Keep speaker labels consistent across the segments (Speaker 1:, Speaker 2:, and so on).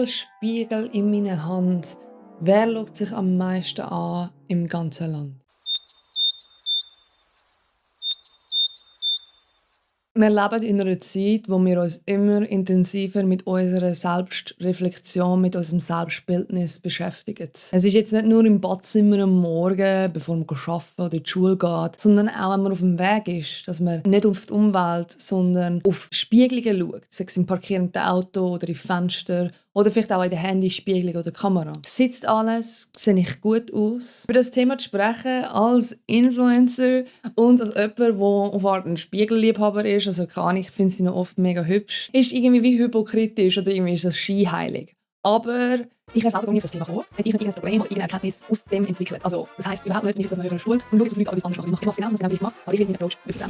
Speaker 1: Spiegel in meiner Hand. Wer schaut sich am meisten an im ganzen Land? Wir leben in einer Zeit, wo wir uns immer intensiver mit unserer Selbstreflexion, mit unserem Selbstbildnis beschäftigen. Es ist jetzt nicht nur im Badzimmer am Morgen, bevor man arbeiten oder in die Schule geht, sondern auch, wenn man auf dem Weg ist, dass man nicht auf die Umwelt, sondern auf Spiegelungen schaut, sei es im parkierenden Auto oder im Fenster oder vielleicht auch in der Handyspiegelung oder Kamera. Sitzt alles? Sehe ich gut aus? Über das Thema zu sprechen als Influencer und als jemand, der auf Art ein Spiegelliebhaber ist, also keine Ahnung, ich finde sie noch oft mega hübsch, ist irgendwie wie hypokritisch oder irgendwie ist das scheinheilig. Aber ich wäre selber nie auf das Thema gekommen, hätte ich nicht irgendein Problem oder irgendeine Erkenntnis aus dem entwickelt. Also das heisst überhaupt nicht, wie ich es auf einer Schule und schaue so Leute an, wie es anders machen. Ich mache es genauso, wie ich mache, aber ich will meinen Approach wissen.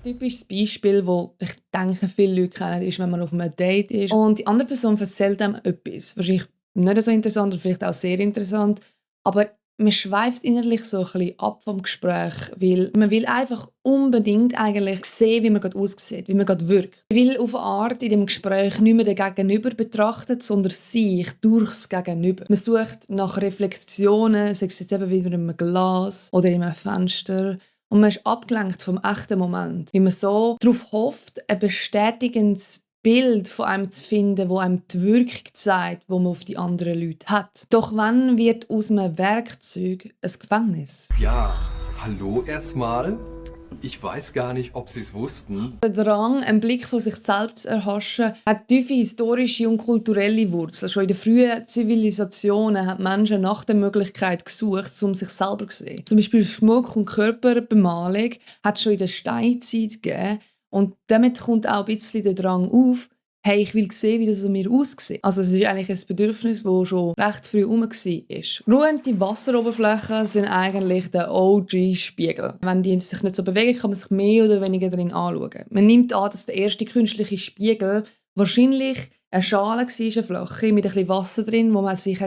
Speaker 1: Typisches Beispiel, das ich denke, viele Leute kennen, ist, wenn man auf einem Date ist und die andere Person erzählt einem etwas. Wahrscheinlich nicht so interessant oder vielleicht auch sehr interessant, aber man schweift innerlich so ein bisschen ab vom Gespräch, weil man will einfach unbedingt eigentlich sehen, wie man gerade aussieht, wie man gerade wirkt. Man will auf eine Art in dem Gespräch nicht mehr den Gegenüber betrachten, sondern sich durchs Gegenüber. Man sucht nach Reflexionen, sei es jetzt eben wieder in einem Glas oder in einem Fenster. Und man ist abgelenkt vom echten Moment. Wie man so darauf hofft, ein bestätigendes Bild von einem zu finden, wo einem die Wirkung zeigt, die man auf die anderen Leute hat. Doch wann wird aus einem Werkzeug ein Gefängnis?
Speaker 2: Ja, hallo erstmal. Ich weiß gar nicht, ob Sie es wussten.
Speaker 1: Der Drang, einen Blick von sich selbst zu erhaschen, hat tiefe historische und kulturelle Wurzeln. Schon in den frühen Zivilisationen haben Menschen nach der Möglichkeit gesucht, um sich selber zu sehen. Zum Beispiel Schmuck und Körperbemalung hat es schon in der Steinzeit gegeben. Und damit kommt auch ein bisschen der Drang auf, hey, ich will sehen, wie das an mir aussieht. Also es ist eigentlich ein Bedürfnis, das schon recht früh herum war. Ruhende Wasseroberflächen sind eigentlich der OG-Spiegel. Wenn die sich nicht so bewegen, kann man sich mehr oder weniger darin anschauen. Man nimmt an, dass der erste künstliche Spiegel wahrscheinlich eine Schale war, eine flache, mit ein bisschen Wasser drin, wo man sich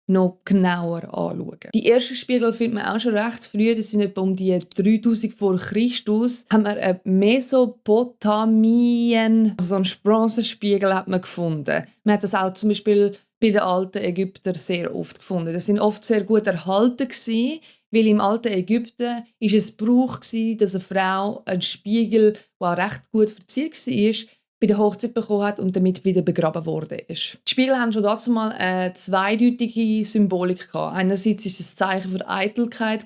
Speaker 1: noch genauer anschauen. Die ersten Spiegel findet man auch schon recht früh, das sind etwa um die 3000 vor Christus, haben wir einen Mesopotamien, also so einen Bronzespiegel hat man gefunden. Man hat das auch zum Beispiel bei den alten Ägyptern sehr oft gefunden. Das sind oft sehr gut erhalten gewesen, weil im alten Ägypten ist es Brauch gewesen, dass eine Frau einen Spiegel, der auch recht gut verziert war, bei der Hochzeit bekommen hat und damit wieder begraben worden ist. Die Spiegel haben schon dazu mal eine zweideutige Symbolik gehabt. Einerseits ist es ein Zeichen für Eitelkeit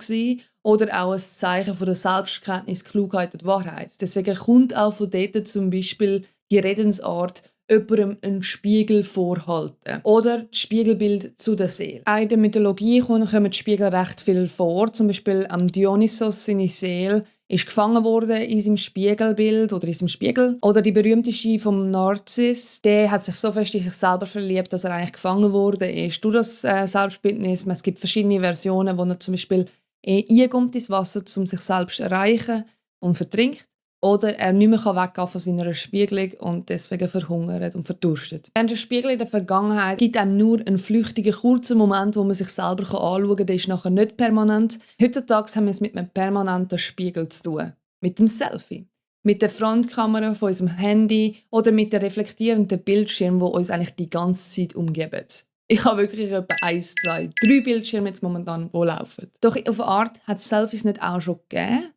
Speaker 1: oder auch ein Zeichen für Selbsterkenntnis, Klugheit und Wahrheit. Deswegen kommt auch von dort zum Beispiel die Redensart jemandem einen Spiegel vorhalten. Oder das Spiegelbild zu der Seele. Auch in der Mythologie kommen die Spiegel recht viel vor. Zum Beispiel am Dionysos, seine Seele, ist gefangen worden in seinem Spiegelbild oder in seinem Spiegel. Oder die berühmteste vom Narzis, der hat sich so fest in sich selber verliebt, dass er eigentlich gefangen worden ist durch das Selbstbildnis. Es gibt verschiedene Versionen, wo er zum Beispiel einkommt ins Wasser, um sich selbst zu erreichen und vertrinkt. Oder er nicht mehr weggehen von seiner Spiegelung und deswegen verhungert und verdurstet. Der Spiegel in der Vergangenheit gibt einem nur einen flüchtigen, kurzen Moment, wo man sich selber anschauen kann. Der ist nachher nicht permanent. Heutzutage haben wir es mit einem permanenten Spiegel zu tun. Mit dem Selfie. Mit der Frontkamera von unserem Handy oder mit dem reflektierenden Bildschirm, der uns eigentlich die ganze Zeit umgeben. Ich habe wirklich etwa 1, 2, 3 Bildschirme jetzt momentan, die laufen. Doch auf eine Art hat es Selfies nicht auch schon gegeben?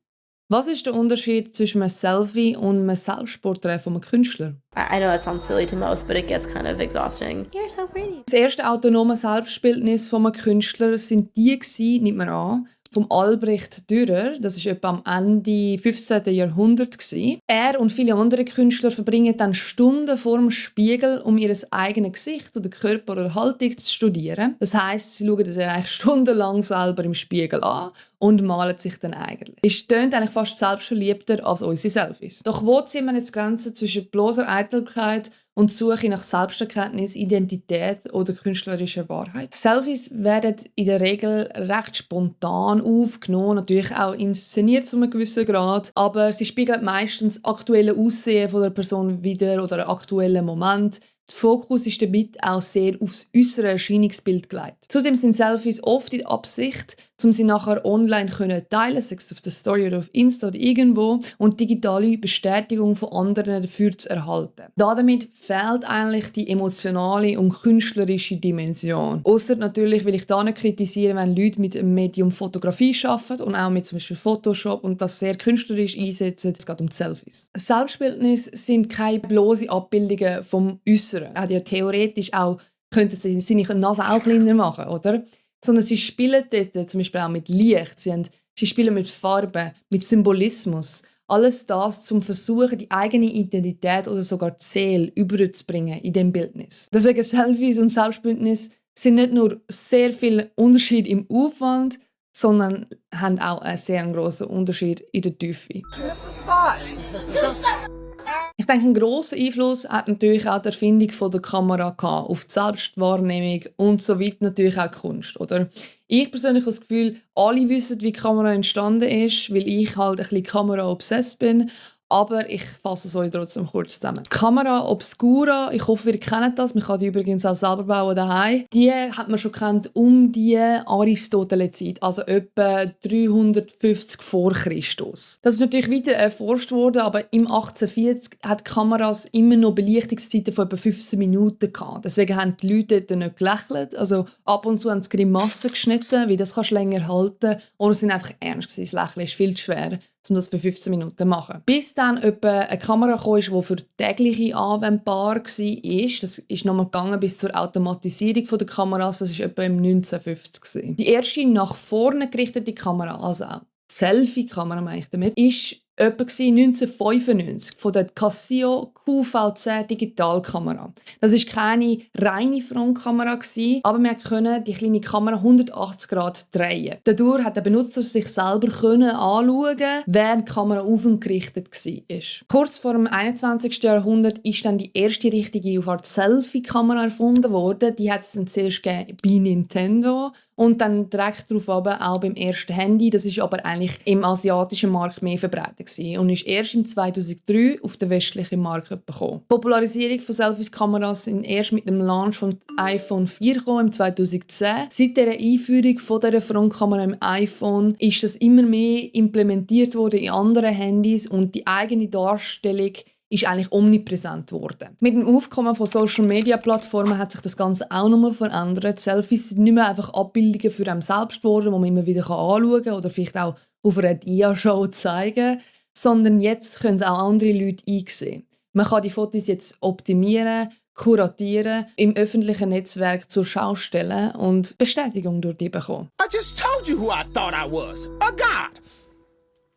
Speaker 1: Was ist der Unterschied zwischen einem Selfie und einem Selbstporträt von einem Künstler?
Speaker 3: I know it sounds silly to most, but it gets kind of exhausting. You're so pretty.
Speaker 1: Das erste autonome Selbstbildnis von einem Künstler sind die gewesen, nimmt man an, vom Albrecht Dürer. Das war etwa am Ende 15. Jahrhundert gewesen. Er und viele andere Künstler verbringen dann Stunden vor dem Spiegel, um ihr eigenes Gesicht oder Körper oder Haltung zu studieren. Das heisst, sie schauen sich eigentlich stundenlang selber im Spiegel an und malen sich dann eigentlich. Es tönt eigentlich fast selbstverliebter als unsere Selfies. Doch wo ziehen wir jetzt die Grenze zwischen bloßer Eitelkeit und Suche nach Selbsterkenntnis, Identität oder künstlerischer Wahrheit? Selfies werden in der Regel recht spontan aufgenommen, natürlich auch inszeniert zu einem gewissen Grad, aber sie spiegeln meistens aktuelle Aussehen von der Person wider oder einen aktuellen Moment. Der Fokus ist damit auch sehr aufs äußere Erscheinungsbild gelegt. Zudem sind Selfies oft in der Absicht, um sie nachher online teilen können, sei es auf der Story oder auf Insta oder irgendwo, und digitale Bestätigung von anderen dafür zu erhalten. Damit fehlt eigentlich die emotionale und künstlerische Dimension. Ausser natürlich will ich da nicht kritisieren, wenn Leute mit dem Medium Fotografie arbeiten und auch mit zum Beispiel Photoshop und das sehr künstlerisch einsetzen. Es geht um die Selfies. Selbstbildnis sind keine bloße Abbildungen vom Äußeren. Auch ja theoretisch auch könnten sie seine Nase auch kleiner machen, oder? Sondern sie spielen dort zum Beispiel auch mit Licht, sie spielen mit Farben, mit Symbolismus. Alles das, um versuchen, die eigene Identität oder sogar die Seele überzubringen in dem Bildnis. Deswegen Selfies und Selbstbildnis sind nicht nur sehr viel Unterschied im Aufwand, sondern haben auch einen sehr grossen Unterschied in der Tiefe. Ich denke, einen grossen Einfluss hat natürlich auch die Erfindung von der Kamera auf die Selbstwahrnehmung und so weiter natürlich auch die Kunst, oder? Ich persönlich habe das Gefühl, alle wissen, wie die Kamera entstanden ist, weil ich halt ein bisschen Kamera-obsessed bin. Aber ich fasse es euch trotzdem kurz zusammen. Die Kamera Obscura, ich hoffe, ihr kennt das. Man kann die übrigens auch selber bauen daheim. Die hat man schon kennt um die Aristoteles-Zeit, also etwa 350 vor Christus. Das ist natürlich weiter erforscht worden, aber im 1840 hat die Kameras immer noch Belichtungszeiten von etwa 15 Minuten gehabt. Deswegen haben die Leute dort nicht gelächelt. Also ab und zu haben sie Grimassen geschnitten, wie das kannst du länger halten. Oder sie sind einfach ernst gewesen. Das Lächeln ist viel zu schwer, um das für 15 Minuten zu machen. Bis dann etwa eine Kamera kam, die für tägliche anwendbar war. Das ist nochmal gegangen bis zur Automatisierung der Kameras. Das war etwa im 1950. Die erste nach vorne gerichtete Kamera, also auch Selfie-Kamera meine ich damit, ist etwa 1995 von der Casio QVC Digitalkamera. Das ist keine reine Frontkamera, aber wir konnten die kleine Kamera 180 Grad drehen. Dadurch hat der Benutzer sich selber anschauen, während die Kamera auf und gerichtet war. Kurz vor dem 21. Jahrhundert ist dann die erste richtige Selfie-Kamera erfunden worden. Die hat es dann zuerst bei Nintendo und dann direkt darauf auch beim ersten Handy. Das ist aber eigentlich im asiatischen Markt mehr verbreitet und ist erst im 2003 auf den westlichen Markt gekommen. Die Popularisierung von Selfie-Kameras sind erst mit dem Launch von iPhone 4 gekommen, im 2010. Seit der Einführung von dieser Frontkamera im iPhone ist das immer mehr implementiert worden in anderen Handys und die eigene Darstellung ist eigentlich omnipräsent geworden. Mit dem Aufkommen von Social-Media-Plattformen hat sich das Ganze auch nochmal verändert. Selfies sind nicht mehr einfach Abbildungen für einen selbst geworden, die man immer wieder anschauen kann oder vielleicht auch auf einer Dia-Show zeigen, sondern jetzt können es auch andere Leute einsehen. Man kann die Fotos jetzt optimieren, kuratieren, im öffentlichen Netzwerk zur Schau stellen und Bestätigung durch die bekommen.
Speaker 4: I just told you who I thought I was. A god.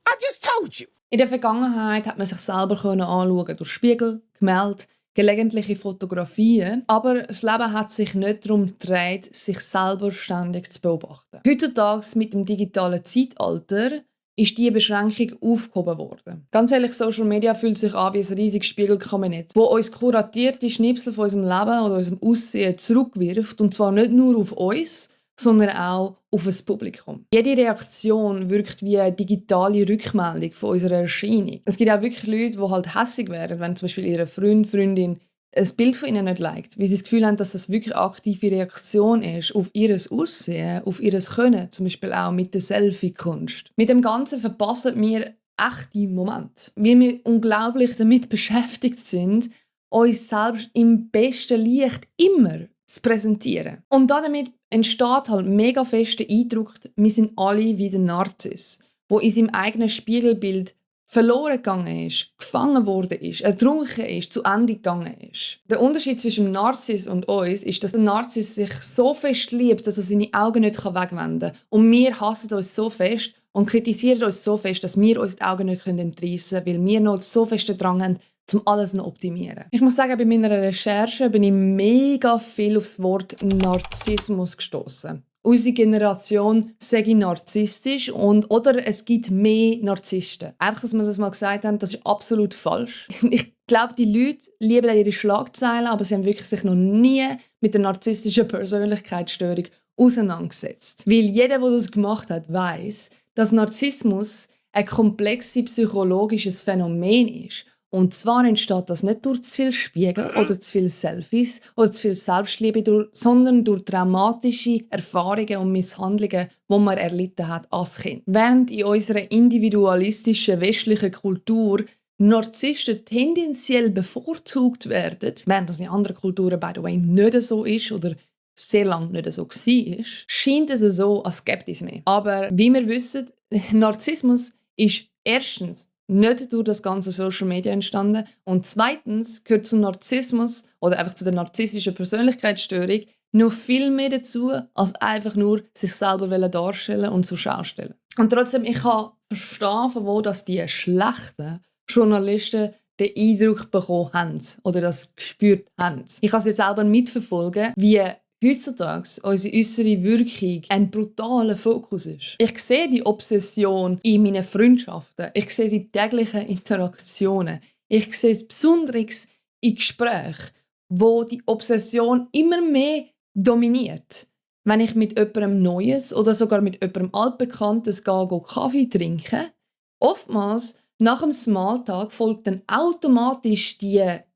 Speaker 4: I just told you.
Speaker 1: In der Vergangenheit hat man sich selber anschauen durch Spiegel, Gemälde, gelegentliche Fotografien, aber das Leben hat sich nicht darum gedreht, sich selber ständig zu beobachten. Heutzutage mit dem digitalen Zeitalter ist diese Beschränkung aufgehoben worden. Ganz ehrlich, Social Media fühlt sich an wie ein riesiges Spiegelkabinett, wo uns kuratierte Schnipsel von unserem Leben oder unserem Aussehen zurückwirft, und zwar nicht nur auf uns, sondern auch auf das Publikum. Jede Reaktion wirkt wie eine digitale Rückmeldung von unserer Erscheinung. Es gibt auch wirklich Leute, die halt hässig werden, wenn zum Beispiel ihre Freundin ein Bild von ihnen nicht liked, weil sie das Gefühl haben, dass das wirklich eine aktive Reaktion ist auf ihr Aussehen, auf ihr Können, zum Beispiel auch mit der Selfie-Kunst. Mit dem Ganzen verpassen wir echte Momente, weil wir unglaublich damit beschäftigt sind, uns selbst im besten Licht immer zu präsentieren. Und damit entsteht halt mega fester Eindruck, wir sind alle wie der Narziss, der in seinem eigenen Spiegelbild verloren gegangen ist, gefangen worden ist, ertrunken ist, zu Ende gegangen ist. Der Unterschied zwischen dem Narziss und uns ist, dass der Narziss sich so fest liebt, dass er seine Augen nicht wegwenden kann. Und wir hassen uns so fest und kritisieren uns so fest, dass wir uns die Augen nicht entreissen können, weil wir noch so fest Drang haben, um alles noch optimieren. Ich muss sagen, bei meiner Recherche bin ich mega viel auf das Wort Narzissmus gestoßen. Unsere Generation sei narzisstisch oder es gibt mehr Narzissten. Einfach, dass wir das mal gesagt haben, das ist absolut falsch. Ich glaube, die Leute lieben ihre Schlagzeilen, aber sie haben wirklich sich noch nie mit der narzisstischen Persönlichkeitsstörung auseinandergesetzt. Weil jeder, der das gemacht hat, weiss, dass Narzissmus ein komplexes psychologisches Phänomen ist Und zwar entsteht das nicht durch zu viel Spiegel oder zu viele Selfies oder zu viel Selbstliebe, sondern durch traumatische Erfahrungen und Misshandlungen, die man erlitten hat als Kind. Während in unserer individualistischen westlichen Kultur Narzissten tendenziell bevorzugt werden, während das in anderen Kulturen, by the way, nicht so ist oder sehr lange nicht so war, scheint es so, als gäbe es mehr. Aber wie wir wissen, Narzissmus ist erstens nicht durch das ganze Social Media entstanden und zweitens gehört zum Narzissmus oder einfach zu der narzisstischen Persönlichkeitsstörung noch viel mehr dazu, als einfach nur sich selber darstellen und zur Schau stellen. Und trotzdem, ich kann verstehen, von wo dass die schlechten Journalisten den Eindruck bekommen haben oder das gespürt haben. Ich kann sie selber mitverfolgen, wie heutzutage unsere äußere Wirkung ein brutaler Fokus ist. Ich sehe die Obsession in meinen Freundschaften. Ich sehe sie in täglichen Interaktionen. Ich sehe es besonders in Gesprächen, wo die Obsession immer mehr dominiert. Wenn ich mit jemandem Neues oder sogar mit jemandem Altbekanntes gehe Kaffee trinken, oftmals nach dem Smalltalk folgt dann automatisch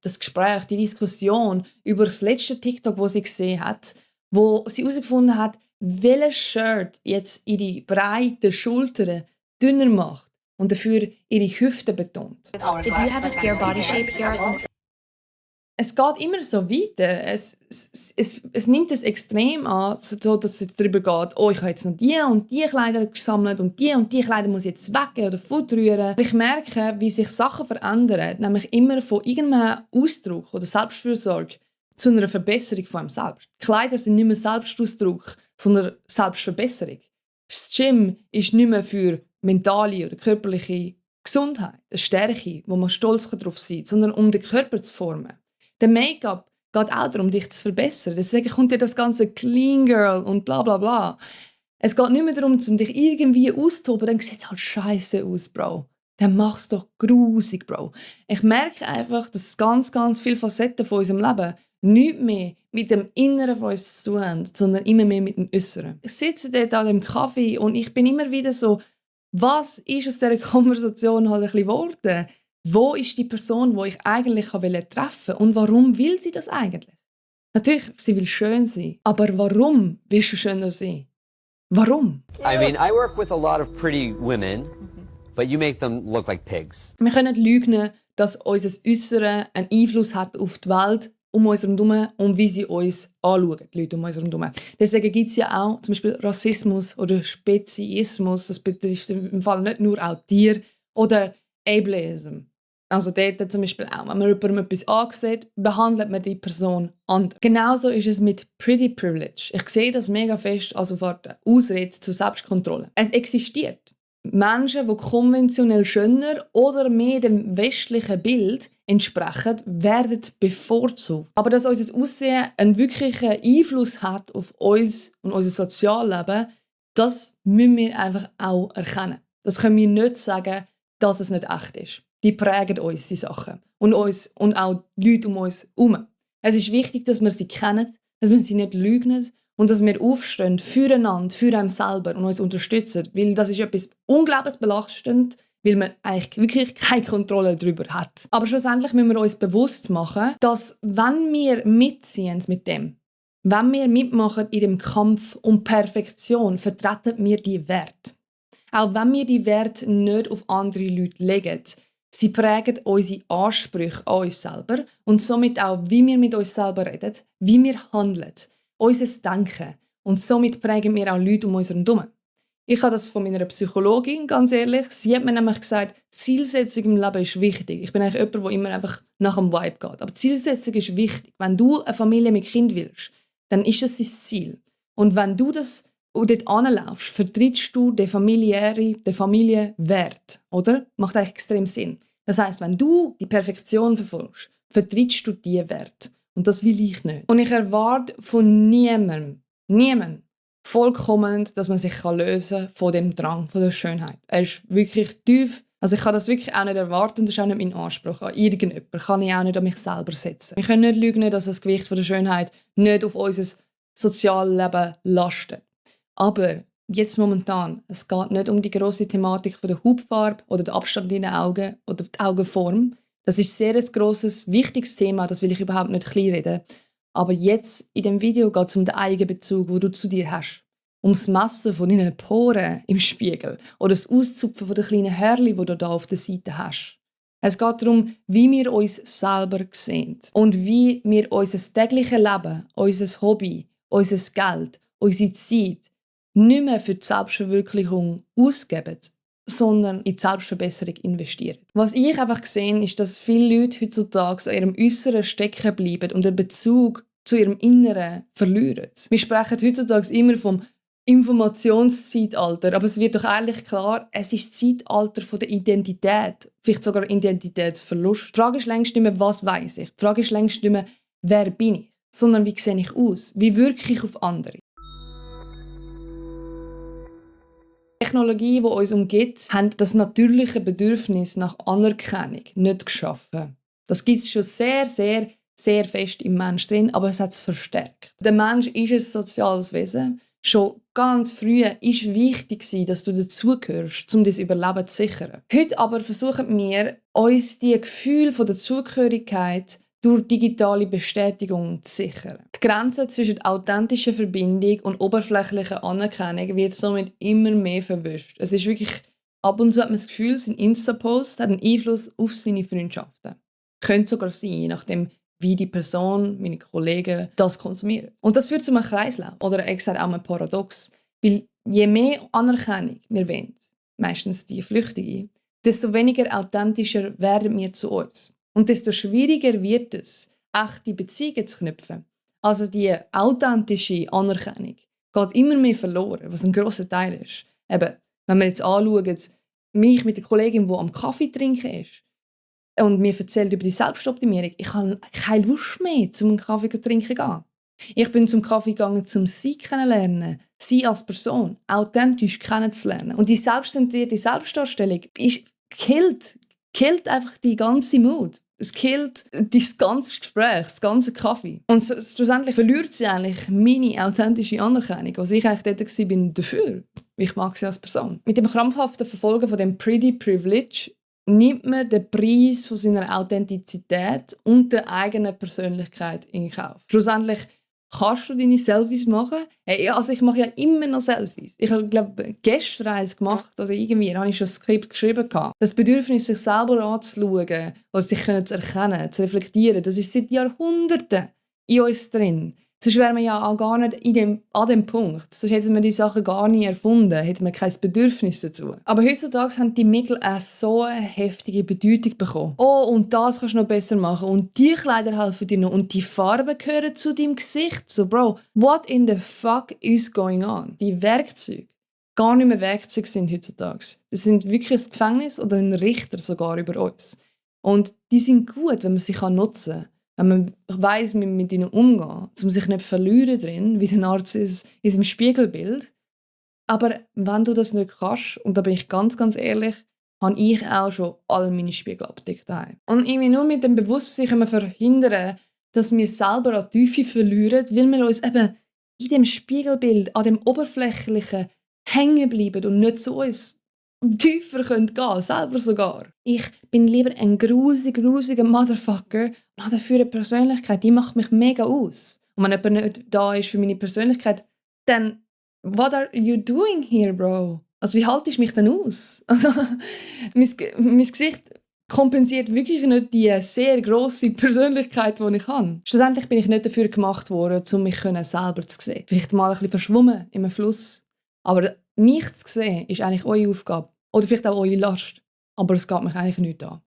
Speaker 1: das Gespräch, die Diskussion über das letzte TikTok, das sie gesehen hat, wo sie herausgefunden hat, welches Shirt jetzt ihre breiten Schultern dünner macht und dafür ihre Hüfte betont.
Speaker 5: Did you have a your body shape here?
Speaker 1: Es geht immer so weiter. Es nimmt es extrem an, so dass es jetzt darüber geht, oh, ich habe jetzt noch die und die Kleider gesammelt und die Kleider muss ich jetzt weggeben oder futrühren. Ich merke, wie sich Sachen verändern, nämlich immer von irgendeinem Ausdruck oder Selbstfürsorge zu einer Verbesserung von einem selbst. Die Kleider sind nicht mehr Selbstausdruck, sondern Selbstverbesserung. Das Gym ist nicht mehr für mentale oder körperliche Gesundheit, eine Stärke, wo man stolz darauf sein kann, sondern um den Körper zu formen. Der Make-up geht auch darum, dich zu verbessern. Deswegen kommt ja das ganze Clean Girl und bla bla bla. Es geht nicht mehr darum, dich irgendwie auszutoben, dann sieht es halt scheiße aus, Bro. Dann mach es doch grusig, Bro. Ich merke einfach, dass ganz, ganz viele Facetten von unserem Leben nichts mehr mit dem Inneren von uns zu tun haben, sondern immer mehr mit dem Äußeren. Ich sitze dort an dem Kaffee und ich bin immer wieder so, was ist aus dieser Konversation halt ein bisschen geworden? Wo ist die Person, die ich eigentlich treffen wollte? Und warum will sie das eigentlich? Natürlich, sie will schön sein. Aber warum willst du schöner sein? Warum?
Speaker 6: I mean, I work with a lot of pretty women, but you make them look like pigs.
Speaker 1: Wir können nicht leugnen, dass unser Äußere einen Einfluss hat auf die Welt um uns herum und wie sie uns anschauen, die Leute um uns herum. Deswegen gibt es ja auch zum Beispiel Rassismus oder Speziismus. Das betrifft im Fall nicht nur auch Tiere oder Ableism. Also dort zum Beispiel auch, wenn man jemandem etwas ansieht, behandelt man die Person anders. Genauso ist es mit Pretty Privilege. Ich sehe das mega fest als auf eine Ausrede zur Selbstkontrolle. Es existiert. Menschen, die konventionell schöner oder mehr dem westlichen Bild entsprechen, werden bevorzugt. Aber dass unser Aussehen einen wirklichen Einfluss hat auf uns und unser Sozialleben, das müssen wir einfach auch erkennen. Das können wir nicht sagen, dass es nicht echt ist. Die prägen uns, die Sachen. Und uns und auch die Leute um uns herum. Es ist wichtig, dass wir sie kennen, dass wir sie nicht leugnen und dass wir aufstehen füreinander, für uns selber und uns unterstützen. Weil das ist etwas unglaublich belastend, weil man eigentlich wirklich keine Kontrolle darüber hat. Aber schlussendlich müssen wir uns bewusst machen, dass wenn wir mitziehen mit dem, wenn wir mitmachen in dem Kampf um Perfektion, vertreten wir die Werte. Auch wenn wir die Werte nicht auf andere Leute legen, sie prägen unsere Ansprüche an uns selber und somit auch, wie wir mit uns selber reden, wie wir handeln, unser Denken. Und somit prägen wir auch Leute um uns herum. Ich habe das von meiner Psychologin, ganz ehrlich. Sie hat mir nämlich gesagt, Zielsetzung im Leben ist wichtig. Ich bin eigentlich jemand, der immer einfach nach dem Vibe geht. Aber Zielsetzung ist wichtig. Wenn du eine Familie mit Kind willst, dann ist das dein Ziel. Und wenn du das dort anlaufst, vertrittst du den Familienwert, oder? Macht eigentlich extrem Sinn. Das heisst, wenn du die Perfektion verfolgst, vertrittst du diese Werte. Und das will ich nicht. Und ich erwarte von niemandem, vollkommen, dass man sich lösen kann von dem Drang, von der Schönheit. Er ist wirklich tief. Also ich kann das wirklich auch nicht erwarten. Das ist auch nicht mein Anspruch an irgendjemanden. Kann ich auch nicht an mich selber setzen. Wir können nicht leugnen, dass das Gewicht von der Schönheit nicht auf unser Sozialleben lastet. Aber jetzt momentan, es geht nicht um die grosse Thematik von der Hautfarbe oder der Abstand in den Augen oder die Augenform. Das ist sehr ein grosses, wichtiges Thema, das will ich überhaupt nicht kleinreden. Aber jetzt in dem Video geht es um den Eigenbezug, den du zu dir hast. Ums Messen von deinen Poren im Spiegel oder das Auszupfen von den kleinen Härchen, die du da auf der Seite hast. Es geht darum, wie wir uns selber sehen und wie wir unser tägliches Leben, unser Hobby, unser Geld, unsere Zeit nicht mehr für die Selbstverwirklichung ausgeben, sondern in die Selbstverbesserung investieren. Was ich einfach sehe, ist, dass viele Leute heutzutage an ihrem Äußeren stecken bleiben und den Bezug zu ihrem Inneren verlieren. Wir sprechen heutzutage immer vom Informationszeitalter, aber es wird doch eigentlich klar, es ist das Zeitalter von der Identität, vielleicht sogar Identitätsverlust. Die Frage ist längst nicht mehr, was weiss ich. Die Frage ist längst nicht mehr, wer bin ich, sondern wie sehe ich aus, wie wirke ich auf andere. Die Technologie, die uns umgibt, hat das natürliche Bedürfnis nach Anerkennung nicht geschaffen. Das gibt es schon sehr, sehr, sehr fest im Menschen drin, aber es hat es verstärkt. Der Mensch ist ein soziales Wesen. Schon ganz früh war wichtig, dass du dazugehörst, um dein Überleben zu sichern. Heute aber versuchen wir, uns die Gefühle der Zugehörigkeit durch digitale Bestätigung zu sichern. Die Grenze zwischen authentischer Verbindung und oberflächlicher Anerkennung wird somit immer mehr verwischt. Es ist wirklich, ab und zu hat man das Gefühl, sein Insta-Post hat einen Einfluss auf seine Freundschaften. Könnte sogar sein, je nachdem, wie die Person, meine Kollegen, das konsumieren. Und das führt zu einem Kreislauf oder auch einem Paradox. Weil je mehr Anerkennung wir wollen, meistens die Flüchtige, desto weniger authentischer werden wir zu uns. Und desto schwieriger wird es, echte Beziehungen zu knüpfen. Also die authentische Anerkennung geht immer mehr verloren, was ein grosser Teil ist. Eben, wenn wir jetzt anschauen, mich mit der Kollegin, die am Kaffee trinken ist, und mir erzählt über die Selbstoptimierung, ich habe keine Lust mehr, zum einen Kaffee zu trinken gehen. Ich bin zum Kaffee gegangen, um sie kennenzulernen, sie als Person authentisch kennenzulernen. Und die selbstzentrierte Selbstdarstellung killt einfach die ganze Mut. Es killt das ganze Gespräch, das ganze Kaffee. Und schlussendlich verliert sie eigentlich meine authentische Anerkennung, was ich eigentlich dort war dafür. Ich mag sie als Person. Mit dem krampfhaften Verfolgen von dem Pretty Privilege nimmt man den Preis von seiner Authentizität und der eigenen Persönlichkeit in Kauf. Schlussendlich kannst du deine Selfies machen. Hey, also ich mache ja immer noch Selfies. Ich habe, glaube gestern eins gemacht, also irgendwie habe ich schon ein Skript geschrieben. Das Bedürfnis, sich selber anzuschauen, sich zu erkennen, zu reflektieren, das ist seit Jahrhunderten in uns drin. Sonst wären wir ja auch gar nicht an dem Punkt. Sonst hätten wir die Sachen gar nie erfunden, hätten wir kein Bedürfnis dazu. Aber heutzutage haben die Mittel auch so eine heftige Bedeutung bekommen. Oh, und das kannst du noch besser machen. Und die Kleider helfen dir noch. Und die Farben gehören zu deinem Gesicht. So, Bro, what in the fuck is going on? Die Werkzeuge gar nicht mehr Werkzeuge sind heutzutage. Das sind wirklich ein Gefängnis oder ein Richter sogar über uns. Und die sind gut, wenn man sie nutzen kann. Wenn man weiss, wie man mit ihnen umgehen, um sich nicht zu verlieren drin, wie der Narzis in seinem Spiegelbild. Aber wenn du das nicht kannst, und da bin ich ganz, ganz ehrlich, habe ich auch schon all meine Spiegel abgedeckt daheim. Und irgendwie nur mit dem Bewusstsein können wir verhindern, dass wir selber an die Tiefe verlieren, weil wir uns eben in dem Spiegelbild, an dem Oberflächlichen hängen bleiben und nicht zu uns tiefer gehen können, selber sogar. Ich bin lieber ein grusiger Motherfucker und habe dafür eine Persönlichkeit, die macht mich mega aus. Und wenn jemand nicht da ist für meine Persönlichkeit, dann what are you doing here, bro? Also wie halte ich mich denn aus? Also mein Gesicht kompensiert wirklich nicht die sehr grosse Persönlichkeit, die ich habe. Schlussendlich bin ich nicht dafür gemacht worden, um mich selber zu sehen. Vielleicht mal ein bisschen verschwommen in einem Fluss. Aber mich zu sehen, ist eigentlich eure Aufgabe. Oder vielleicht auch eure Last. Aber es geht mich eigentlich nicht an.